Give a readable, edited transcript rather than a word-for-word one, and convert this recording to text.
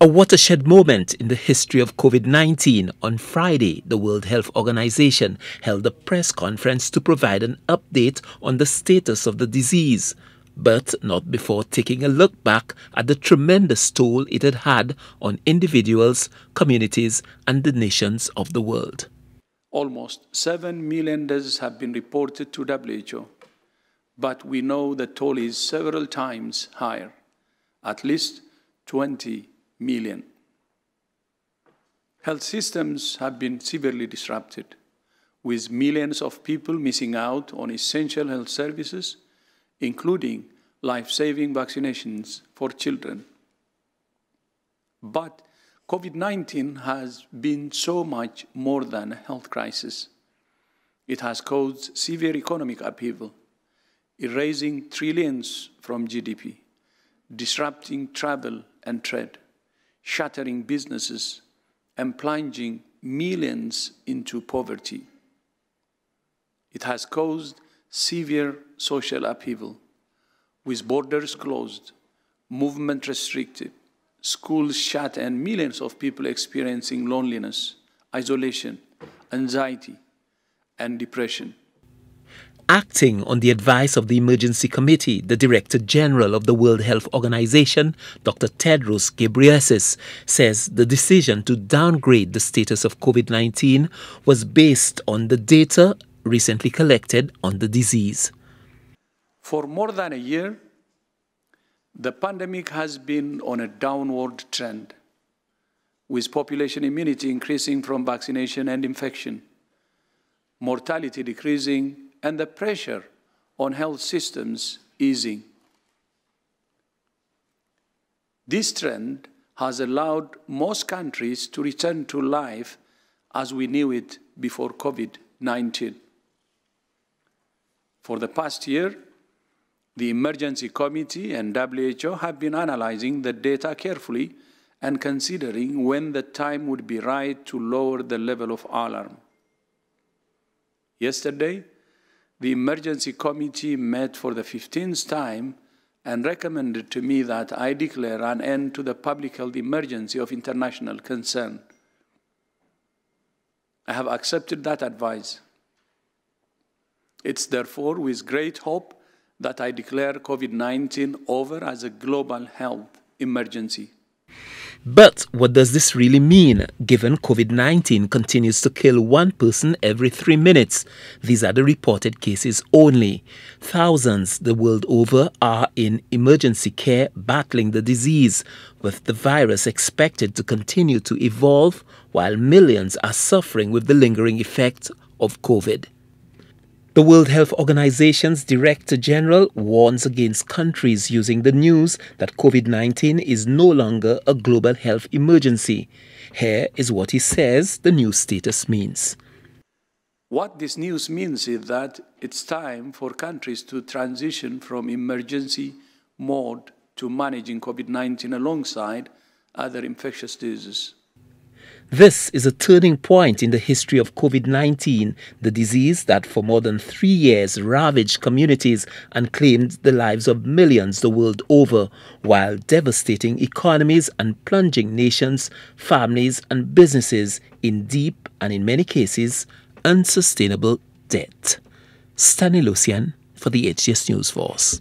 A watershed moment in the history of COVID-19. On Friday, the World Health Organization held a press conference to provide an update on the status of the disease, but not before taking a look back at the tremendous toll it had had on individuals, communities, and the nations of the world. Almost 7 million deaths have been reported to WHO, but we know the toll is several times higher, at least 20 million. Health systems have been severely disrupted, with millions of people missing out on essential health services, including life-saving vaccinations for children. But COVID-19 has been so much more than a health crisis. It has caused severe economic upheaval, erasing trillions from GDP, disrupting travel and trade, shattering businesses, and plunging millions into poverty. It has caused severe social upheaval, with borders closed, movement restricted, schools shut, and millions of people experiencing loneliness, isolation, anxiety, and depression. Acting on the advice of the Emergency Committee, the Director General of the World Health Organization, Dr. Tedros Ghebreyesus, says the decision to downgrade the status of COVID-19 was based on the data recently collected on the disease. For more than a year, the pandemic has been on a downward trend, with population immunity increasing from vaccination and infection, mortality decreasing, and the pressure on health systems easing. This trend has allowed most countries to return to life as we knew it before COVID-19. For the past year, the Emergency Committee and WHO have been analyzing the data carefully and considering when the time would be right to lower the level of alarm. Yesterday, the Emergency Committee met for the 15th time and recommended to me that I declare an end to the public health emergency of international concern. I have accepted that advice. It's therefore with great hope that I declare COVID-19 over as a global health emergency. But what does this really mean, given COVID-19 continues to kill one person every 3 minutes? These are the reported cases only. Thousands the world over are in emergency care battling the disease, with the virus expected to continue to evolve, while millions are suffering with the lingering effects of COVID. The World Health Organization's Director General warns against countries using the news that COVID-19 is no longer a global health emergency. Here is what he says the new status means. What this news means is that it's time for countries to transition from emergency mode to managing COVID-19 alongside other infectious diseases. This is a turning point in the history of COVID-19, the disease that for more than 3 years ravaged communities and claimed the lives of millions the world over, while devastating economies and plunging nations, families and businesses in deep and in many cases unsustainable debt. Stanley Lucian for the HGS News Force.